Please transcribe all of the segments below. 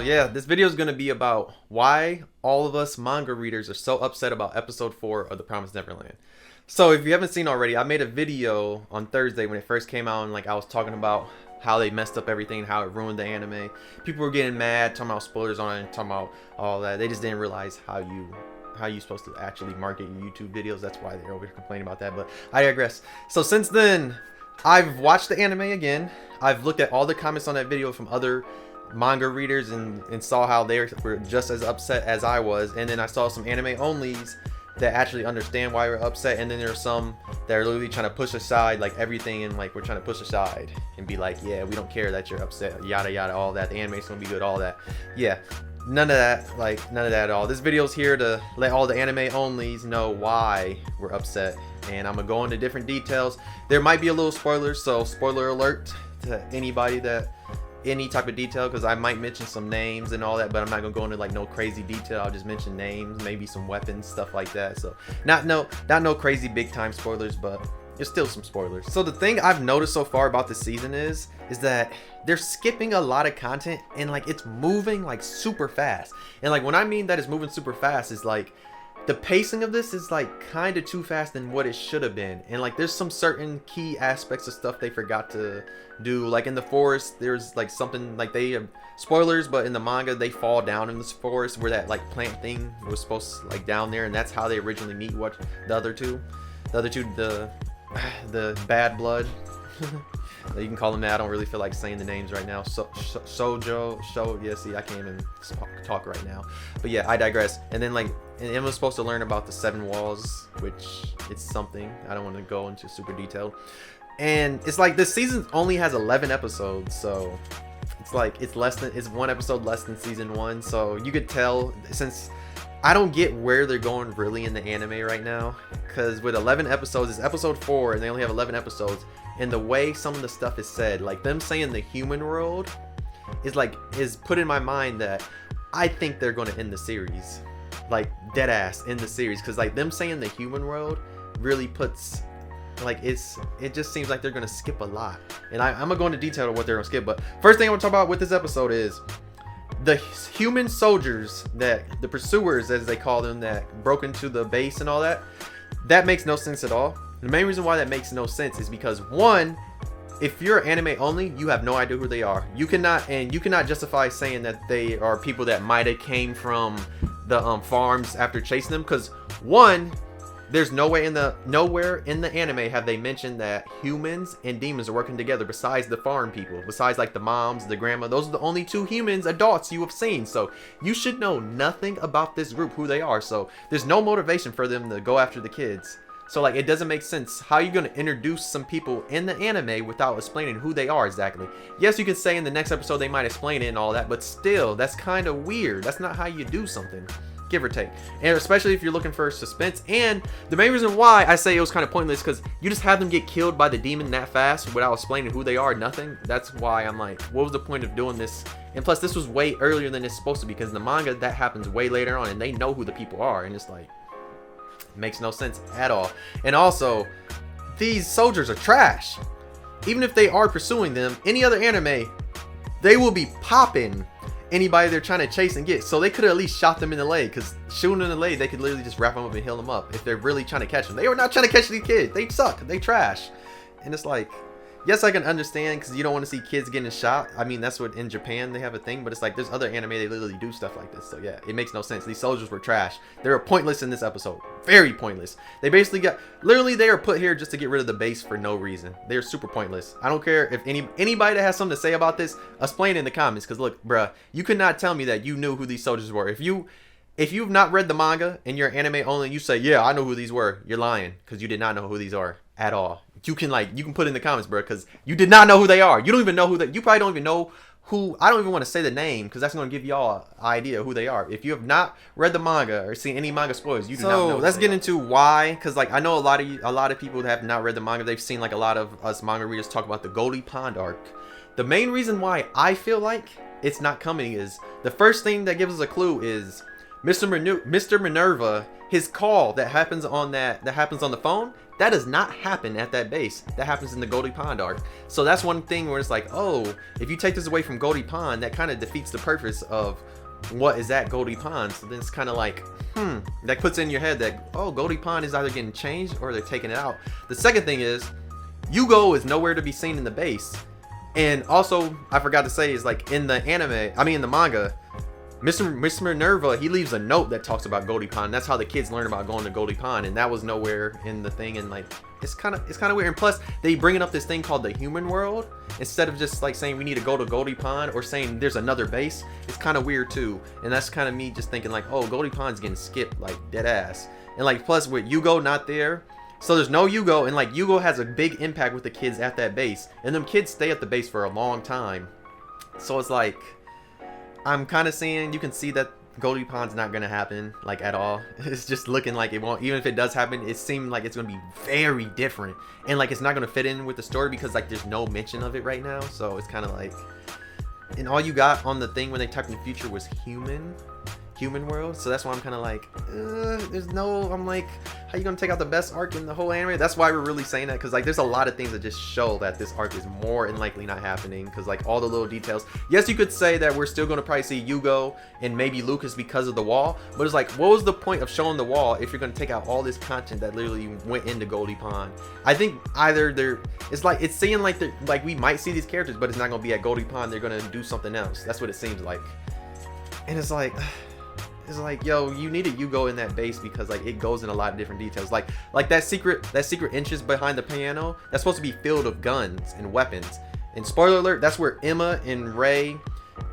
So yeah, this video is going to be about why all of us manga readers are so upset about episode 4 of The Promised Neverland. So if you haven't seen already, I made a video on Thursday when it first came out, and I was talking about how they messed up everything, how it ruined the anime. People were getting mad, talking about spoilers on it, talking about all that. They just didn't realize how you're supposed to actually market your YouTube videos. That's why they're over here complaining about that, but I digress. So since then, I've watched the anime again. I've looked at all the comments on that video from other manga readers and saw how they were just as upset as I was, and then I saw some anime onlys that actually understand why we're upset, and then there's some that are literally trying to push aside like everything, and like we're trying to push aside and be like, yeah, we don't care that you're upset, yada yada, all that, the anime's gonna be good, all that. Yeah, none of that, none of that at all. This video's here to let all the anime onlys know why we're upset, and I'm gonna go into different details. There might be a little spoilers, so spoiler alert to anybody that any type of detail, because I might mention some names and all that, but I'm not gonna go into like no crazy detail. I'll just mention names, maybe some weapons, stuff like that. So not no crazy big time spoilers, but there's still some spoilers. So the thing I've noticed so far about this season is that they're skipping a lot of content, and like it's moving like super fast. And like when I mean that it's moving super fast is like the pacing of this is like kind of too fast than what it should have been, and like there's some certain key aspects of stuff they forgot to do. Like in the forest, there's like something like they spoilers, but in the manga they fall down in this forest where that like plant thing was supposed to like down there, and that's how they originally meet what the other two the bad blood. You can call them that. I don't really feel like saying the names right now. Yeah, see, I can't even talk right now. But yeah, I digress. And then like, and Emma's supposed to learn about the 7 walls, which it's something. I don't want to go into super detail. And it's like this season only has 11 episodes, so it's like it's 1 episode less than season 1. So you could tell, since I don't get where they're going really in the anime right now, because with 11 episodes, it's episode 4 and they only have 11 episodes, and the way some of the stuff is said, like them saying the human world is put in my mind that I think they're going to end the series, like dead ass end the series, because like them saying the human world really puts like it just seems like they're going to skip a lot, and I'm gonna go into detail of what they're going to skip. But first thing I want to talk about with this episode is the human soldiers, that the pursuers as they call them, that broke into the base and all that. That makes no sense at all. The main reason why that makes no sense is because, one, if you're anime only, you have no idea who they are. You cannot justify saying that they are people that might have came from the farms after chasing them, because one, there's nowhere in the anime have they mentioned that humans and demons are working together besides the farm people, besides like the moms, the grandma. Those are the only 2 humans, adults you have seen. So you should know nothing about this group, who they are. So there's no motivation for them to go after the kids. So like it doesn't make sense. How are you going to introduce some people in the anime without explaining who they are exactly? Yes, you can say in the next episode they might explain it and all that, but still, that's kind of weird. That's not how you do something, give or take. And especially if you're looking for suspense. And the main reason why I say it was kind of pointless, because you just have them get killed by the demon that fast without explaining who they are, nothing. That's why I'm like, what was the point of doing this? And plus, this was way earlier than it's supposed to be, because in the manga that happens way later on, and they know who the people are, and it's like, it makes no sense at all. And also, these soldiers are trash. Even if they are pursuing them, any other anime, they will be popping anybody they're trying to chase and get. So they could have at least shot them in the leg, because shooting in the leg, they could literally just wrap them up and heal them up if they're really trying to catch them. They were not trying to catch these kids. They suck. They trash. And it's like, yes, I can understand, because you don't want to see kids getting shot. I mean, that's what in Japan they have a thing, but it's like there's other anime they literally do stuff like this. So yeah, it makes no sense. These soldiers were trash. They were pointless in this episode. Very pointless. They basically they are put here just to get rid of the base for no reason. They're super pointless. I don't care if anybody that has something to say about this, explain it in the comments, because look, bruh, you could not tell me that you knew who these soldiers were. If you've not read the manga and you're anime only, and you say, yeah, I know who these were, you're lying, because you did not know who these are at all. You can put in the comments, bro, because you did not know who they are. You don't even know you probably don't even know who. I don't even want to say the name, because that's going to give y'all an idea who they are. If you have not read the manga or seen any manga spoilers, you do not know. So let's get into why, because like I know a lot of people that have not read the manga, they've seen like a lot of us manga readers talk about the Goldie Pond arc. The main reason why I feel like it's not coming is the first thing that gives us a clue is Mr. Minerva, his call that happens on the phone, That does not happen at that base. That happens in the Goldie Pond arc. So that's one thing where it's like, oh, if you take this away from Goldie Pond, that kind of defeats the purpose of what is at Goldie Pond. So then it's kind of like, that puts in your head that, oh, Goldie Pond is either getting changed or they're taking it out. The second thing is, Yugo is nowhere to be seen in the base. And also, I forgot to say, is like in the in the manga, Mr. Minerva, he leaves a note that talks about Goldie Pond. That's how the kids learn about going to Goldie Pond, and that was nowhere in the thing. And like, it's kind of weird. And plus, they bringing up this thing called the human world instead of just like saying we need to go to Goldie Pond or saying there's another base. It's kind of weird too. And that's kind of me just thinking like, oh, Goldie Pond's getting skipped like dead ass. And like, plus with Yugo not there, so there's no Yugo, and like Yugo has a big impact with the kids at that base, and them kids stay at the base for a long time. So it's like, I'm kind of seeing, you can see that Goldie Pond's not going to happen, like, at all. It's just looking like it won't. Even if it does happen, it seemed like it's going to be very different. And, like, it's not going to fit in with the story because, like, there's no mention of it right now. So it's kind of like... And all you got on the thing when they typed in the future was human world. So that's why I'm kind of like, there's no... I'm like, how you going to take out the best arc in the whole anime? That's why we're really saying that, because like there's a lot of things that just show that this arc is more than likely not happening, because like all the little details. Yes, you could say that we're still going to probably see Yugo and maybe Lucas because of the wall, but it's like, what was the point of showing the wall if you're going to take out all this content that literally went into Goldie Pond? I think either it's like, it's seeing like like we might see these characters, but it's not going to be at Goldie Pond. They're going to do something else. That's what it seems like. And it's like... It's like, yo, you needed Yugo in that base because like it goes in a lot of different details. Like that secret inches behind the piano, that's supposed to be filled with guns and weapons. And spoiler alert, that's where Emma and Ray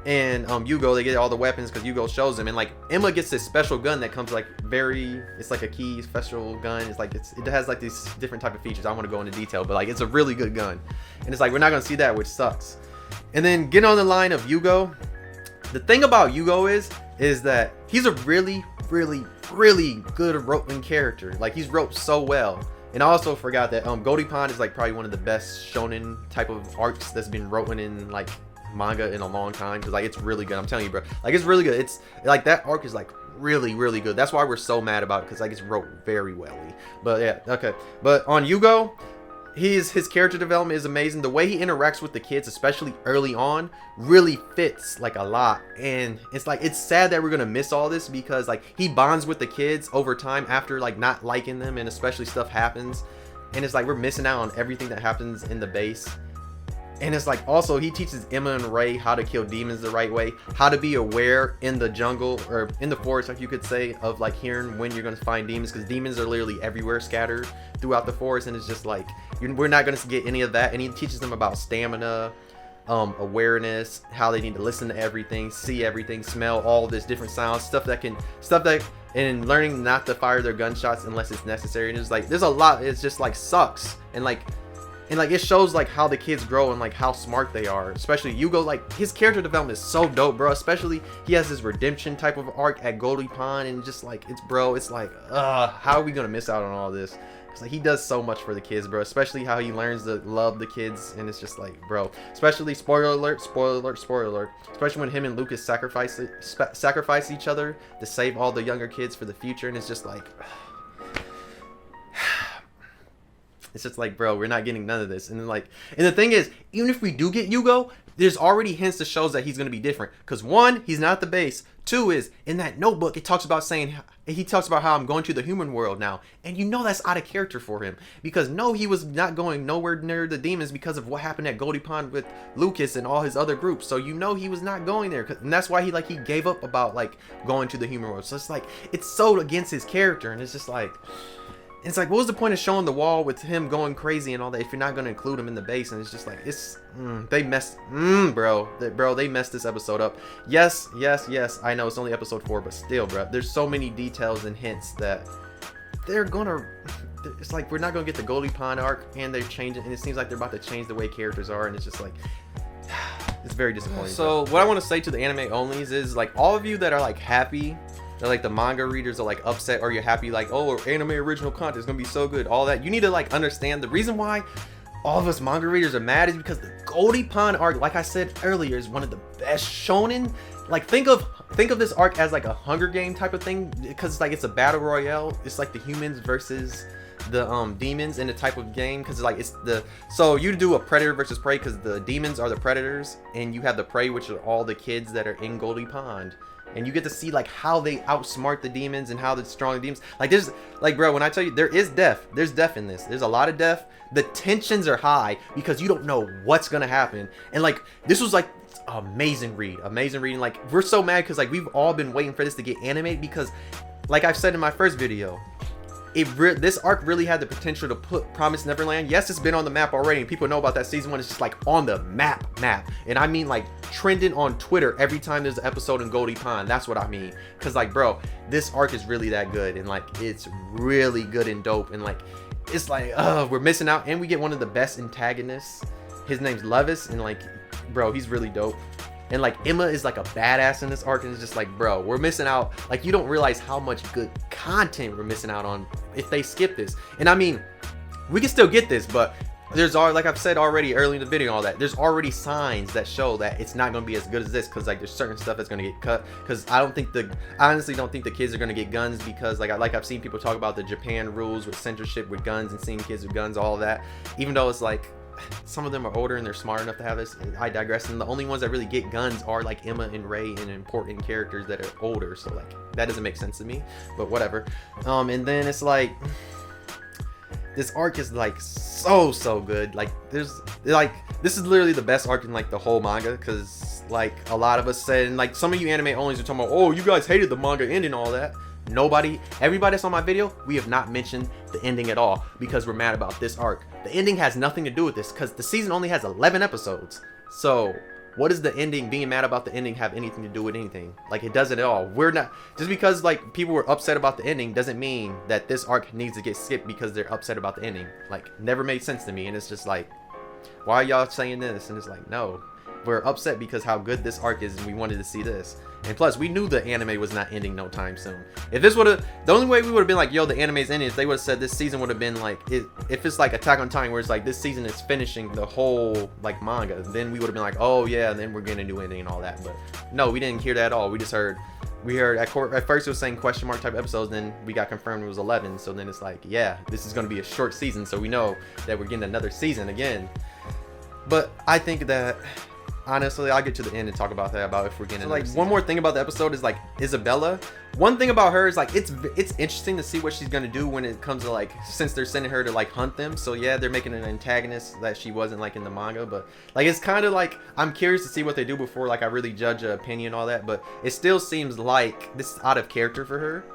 and Yugo, they get all the weapons because Yugo shows them. And like Emma gets this special gun that comes like it's like a key special gun. It's like it has like these different type of features. I don't want to go into detail, but like it's a really good gun. And it's like we're not gonna see that, which sucks. And then getting on the line of Yugo, the thing about Yugo is that he's a really, really, really good roping character. Like he's roped so well. And I also forgot that Goldie Pond is like probably one of the best shonen type of arcs that's been roping in like manga in a long time, because like it's really good. I'm telling you, bro, like it's really good. It's like that arc is like really, really good. That's why we're so mad about it, because like it's roped very well. But yeah, okay. But on Yugo, his character development is amazing. The way he interacts with the kids, especially early on, really fits like a lot. And it's like, it's sad that we're gonna miss all this, because like he bonds with the kids over time after like not liking them, and especially stuff happens, and it's like we're missing out on everything that happens in the base. And it's like, also he teaches Emma and Ray how to kill demons the right way, how to be aware in the jungle or in the forest, like you could say, of like hearing when you're going to find demons, because demons are literally everywhere scattered throughout the forest. And it's just like, we're not going to get any of that. And he teaches them about stamina, awareness, how they need to listen to everything, see everything, smell all this different sounds, stuff that and learning not to fire their gunshots unless it's necessary. And it's like, there's a lot. It's just like sucks. And like it shows like how the kids grow and like how smart they are. Especially Yugo, like his character development is so dope, bro. Especially he has this redemption type of arc at Goldie Pond, and just like it's like how are we gonna miss out on all this? Because like he does so much for the kids, bro. Especially how he learns to love the kids, and it's just like, bro. Especially spoiler alert, especially when him and Lucas sacrifice each other to save all the younger kids for the future, and it's just like. It's just like, bro, we're not getting none of this. And then like, and the thing is, even if we do get Yugo, there's already hints that shows that he's going to be different. Because one, he's not the base. Two is, in that notebook, he talks about how I'm going to the human world now. And you know that's out of character for him. Because no, he was not going nowhere near the demons because of what happened at Goldie Pond with Lucas and all his other groups. So you know he was not going there. And that's why he gave up about like going to the human world. So it's like, it's so against his character. And it's just like... It's like, what was the point of showing the wall with him going crazy and all that if you're not going to include him in the base? And it's just like, they messed, they messed this episode up. Yes, I know it's only episode 4, but still, bro, there's so many details and hints that it's like, we're not going to get the Goldie Pond arc, and they're changing, and it seems like they're about to change the way characters are, and it's just like, it's very disappointing. So what I want to say to the anime onlys is, like, all of you that are like happy, they're like the manga readers are like upset, or you're happy like, oh, anime original content is gonna be so good, all that, you need to like understand the reason why all of us manga readers are mad is because the Goldie Pond arc, like I said earlier, is one of the best shonen. Like think of this arc as like a Hunger Game type of thing, because it's like it's a battle royale. It's like the humans versus the demons in the type of game, because like it's the, so you do a predator versus prey, because the demons are the predators and you have the prey, which are all the kids that are in Goldie Pond, and you get to see like how they outsmart the demons and how the strong demons, like there's like, bro, when I tell you there's death in this, there's a lot of death. The tensions are high because you don't know what's gonna happen, and like this was like amazing reading. Like we're so mad because like we've all been waiting for this to get animated, because like I've said in my first video, this arc really had the potential to put Promised Neverland. Yes, it's been on the map already, and people know about that. Season 1 is just like on the map, and I mean like trending on Twitter every time there's an episode in Goldie Pond. That's what I mean, because like, bro, this arc is really that good, and like it's really good and dope, and like it's like, we're missing out, and we get one of the best antagonists. His name's Levis, and like, bro, he's really dope. And like Emma is like a badass in this arc, and it's just like, bro, we're missing out. Like you don't realize how much good content we're missing out on if they skip this. And I mean, we can still get this, but there's like I've said already early in the video, all that, there's already signs that show that it's not going to be as good as this, because like there's certain stuff that's going to get cut, because I honestly don't think the kids are going to get guns, because like I've seen people talk about the Japan rules with censorship with guns and seeing kids with guns, all of that, even though it's like some of them are older and they're smart enough to have this. I digress. And the only ones that really get guns are like Emma and Ray and important characters that are older, so like that doesn't make sense to me, but whatever. And then it's like this arc is like so good. Like there's like, this is literally the best arc in like the whole manga, because like a lot of us said, and like some of you anime onlys are talking about, oh, you guys hated the manga ending and all that. Everybody that's on my video, we have not mentioned the ending at all, because we're mad about this arc. The ending has nothing to do with this, because the season only has 11 episodes. So what does the ending, being mad about the ending, have anything to do with anything? Like it doesn't at all. We're not, just because like people were upset about the ending doesn't mean that this arc needs to get skipped because they're upset about the ending. Like never made sense to me, and it's just like, why are y'all saying this? And it's like, no, we're upset because how good this arc is, and we wanted to see this. And plus, we knew the anime was not ending no time soon. If this would have, the only way we would have been like, yo, the anime's ending, if they would have said this season would have been like, if it's like Attack on Titan, where it's like this season is finishing the whole like manga, then we would have been like, oh yeah, and then we're gonna do ending and all that. But no, we didn't hear that at all. We just heard, at first it was saying question mark type episodes, then we got confirmed it was 11. So then it's like, yeah, this is gonna be a short season, so we know that we're getting another season again. But I think that, honestly, I'll get to the end and talk about that, about if we're getting like one more thing about the episode is like Isabella. One thing about her is like it's interesting to see what she's gonna do when it comes to like, since they're sending her to like hunt them. So yeah, they're making an antagonist that she wasn't like in the manga, but like it's kind of like, I'm curious to see what they do before like I really judge an opinion and all that. But it still seems like this is out of character for her,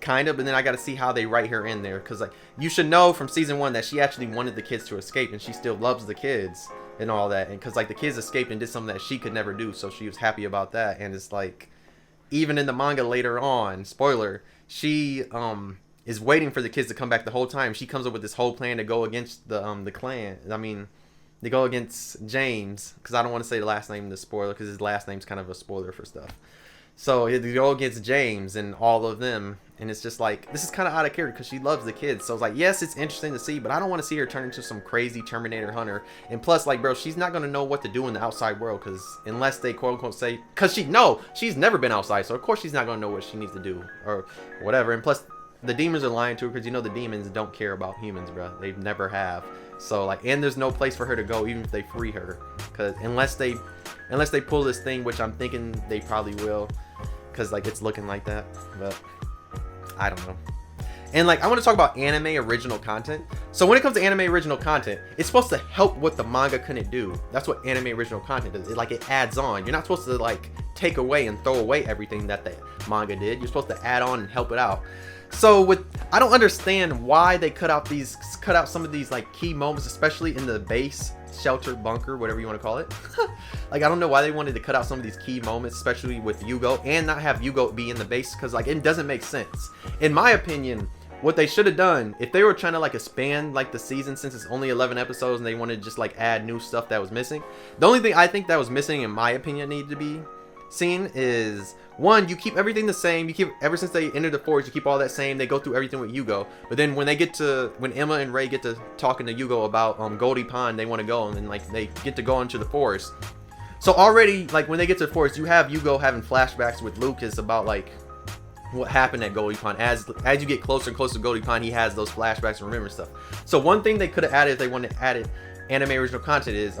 kind of. But then I got to see how they write her in there, because like you should know from season 1 that she actually wanted the kids to escape, and she still loves the kids and all that, and because like the kids escaped and did something that she could never do, so she was happy about that. And it's like, even in the manga later on, spoiler, she is waiting for the kids to come back the whole time. She comes up with this whole plan to go against the clan. I mean, they go against James, because I don't want to say the last name in the spoiler, because his last name's kind of a spoiler for stuff. So they go against James and all of them, and it's just like, this is kind of out of character because she loves the kids. So it's like, yes, it's interesting to see, but I don't want to see her turn into some crazy Terminator hunter. And plus, like, bro, she's not going to know what to do in the outside world, because unless they quote unquote say, because she's never been outside, so of course she's not going to know what she needs to do or whatever. And plus, the demons are lying to her, because you know the demons don't care about humans, bro. They never have. So like, and there's no place for her to go even if they free her, because unless they pull this thing, which I'm thinking they probably will, because like it's looking like that, but I don't know. And like, I want to talk about anime original content. So when it comes to anime original content, it's supposed to help what the manga couldn't do. That's what anime original content is. It adds on. You're not supposed to like take away and throw away everything that the manga did. You're supposed to add on and help it out. So I don't understand why they cut out some of these like key moments, especially in the base, shelter, bunker, whatever you want to call it. Like, I don't know why they wanted to cut out some of these key moments, especially with Yugo, and not have Yugo be in the base, because like it doesn't make sense. In my opinion, what they should have done, if they were trying to like expand like the season, since it's only 11 episodes and they wanted to just like add new stuff that was missing, the only thing I think that was missing, in my opinion, needed to be seen is, one, you keep everything the same. You keep, ever since they entered the forest, you keep all that same. They go through everything with Yugo, but then when Emma and Ray get to talking to Yugo about Goldie Pond, they want to go, and then like they get to go into the forest. So already, like when they get to the forest, you have Yugo having flashbacks with Lucas about like what happened at Goldie Pond. As you get closer and closer to Goldie Pond, he has those flashbacks and remember stuff. So one thing they could have added if they wanted to add it anime original content is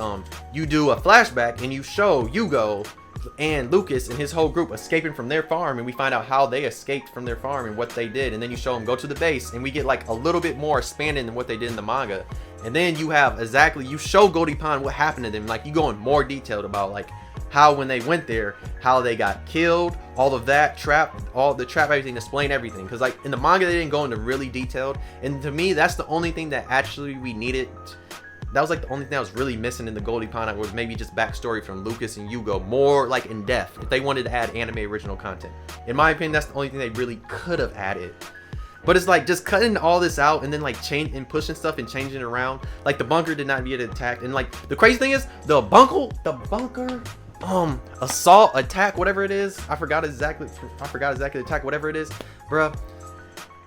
you do a flashback and you show Yugo and Lucas and his whole group escaping from their farm, and we find out how they escaped from their farm and what they did, and then you show them go to the base, and we get like a little bit more expanded than what they did in the manga. And then you have you show Goldie Pond what happened to them, like you go in more detailed about like how when they went there, how they got killed, all of that, all the trap, everything, explain everything. Because like in the manga they didn't go into really detailed, and to me that's the only thing that actually we needed. That was like the only thing that was really missing in the Goldie Pond was maybe just backstory from Lucas and Yugo, more like in depth, if they wanted to add anime original content. In my opinion, that's the only thing they really could have added. But it's like just cutting all this out and then like pushing stuff and changing it around. Like the bunker did not get attacked, and like the crazy thing is the bunker assault attack, whatever it is, I forgot exactly the attack, whatever it is, bruh.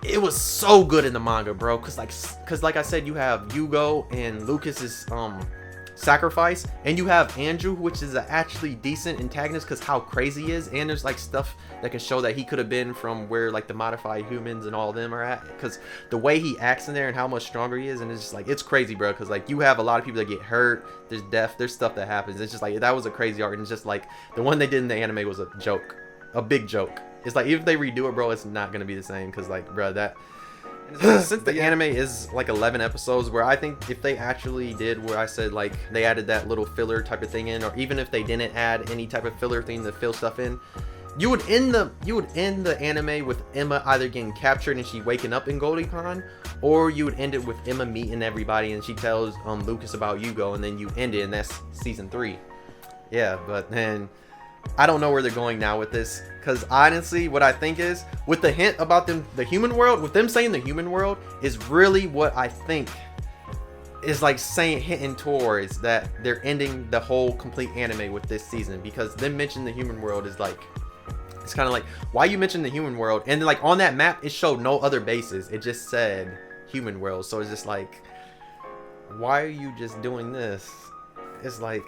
It was so good in the manga, bro, cause like I said, you have Yugo and Lucas's sacrifice, and you have Andrew, which is an actually decent antagonist because how crazy he is, and there's like stuff that can show that he could have been from where like the modified humans and all of them are at, because the way he acts in there and how much stronger he is, and it's just like it's crazy, bro, because like you have a lot of people that get hurt, there's death, there's stuff that happens. It's just like that was a crazy arc, and it's just like the one they did in the anime was a joke, a big joke. It's like if they redo it, bro, it's not gonna be the same, because like, bro, that since the anime is like 11 episodes, where I think if they actually did where I said like they added that little filler type of thing in, or even if they didn't add any type of filler thing to fill stuff in, you would end the anime with Emma either getting captured and she waking up in Goldie Pond, or you would end it with Emma meeting everybody and she tells Lucas about Yugo, and then you end it, and that's season 3. Yeah, but then I don't know where they're going now with this, because honestly what I think is with the hint about the human world, with them saying the human world is really what I think is like hinting towards that they're ending the whole complete anime with this season, because them mentioning the human world is like, it's kind of like, why you mention the human world, and then like on that map it showed no other bases, it just said human world, so it's just like, why are you just doing this? It's like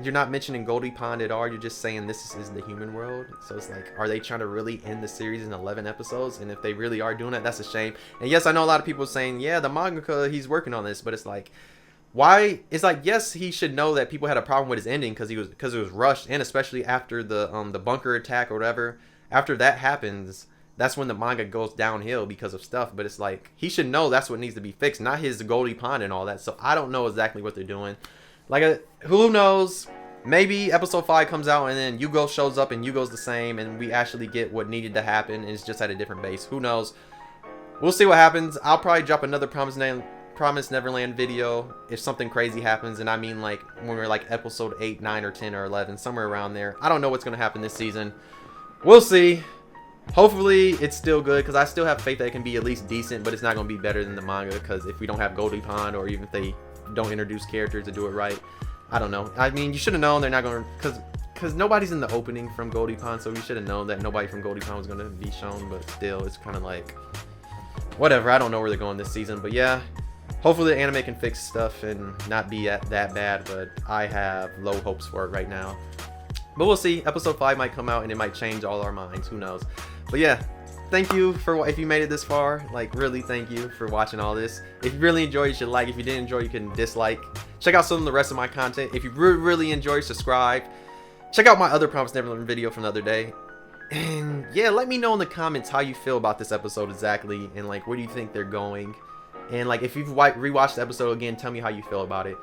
you're not mentioning Goldie Pond at all, you're just saying this is the human world. So it's like, are they trying to really end the series in 11 episodes? And if they really are doing that, that's a shame. And yes, I know a lot of people saying, yeah, the mangaka, he's working on this, but it's like, why? It's like, yes, he should know that people had a problem with his ending because it was rushed, and especially after the bunker attack or whatever. After that happens, that's when the manga goes downhill because of stuff. But it's like, he should know that's what needs to be fixed, not his Goldie Pond and all that. So I don't know exactly what they're doing. Like, who knows? Maybe episode 5 comes out and then Yugo shows up and Yugo's the same, and we actually get what needed to happen, and it's just at a different base. Who knows? We'll see what happens. I'll probably drop another Promised Neverland video if something crazy happens, and I mean like when we're like episode 8, 9, or 10, or 11, somewhere around there. I don't know what's going to happen this season. We'll see. Hopefully it's still good, because I still have faith that it can be at least decent, but it's not going to be better than the manga, because if we don't have Goldie Pond, or even if they don't introduce characters to do it right, I don't know. I mean, you should have known they're not going to, because nobody's in the opening from Goldie Pond, so we should have known that nobody from Goldie Pond was going to be shown, but still, it's kind of like, whatever. I don't know where they're going this season, but yeah, hopefully the anime can fix stuff and not be that bad, but I have low hopes for it right now. But we'll see. Episode 5 might come out and it might change all our minds. Who knows? But yeah, thank you if you made it this far. Like, really thank you for watching all this. If you really enjoyed, you should like. If you didn't enjoy, you can dislike. Check out some of the rest of my content. If you really enjoy, subscribe. Check out my other Promised Neverland video from the other day. And yeah, let me know in the comments how you feel about this episode exactly, and like where do you think they're going. And like if you've rewatched the episode again, tell me how you feel about it.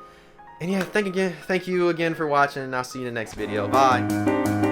And yeah, thank you again for watching, and I'll see you in the next video. Bye.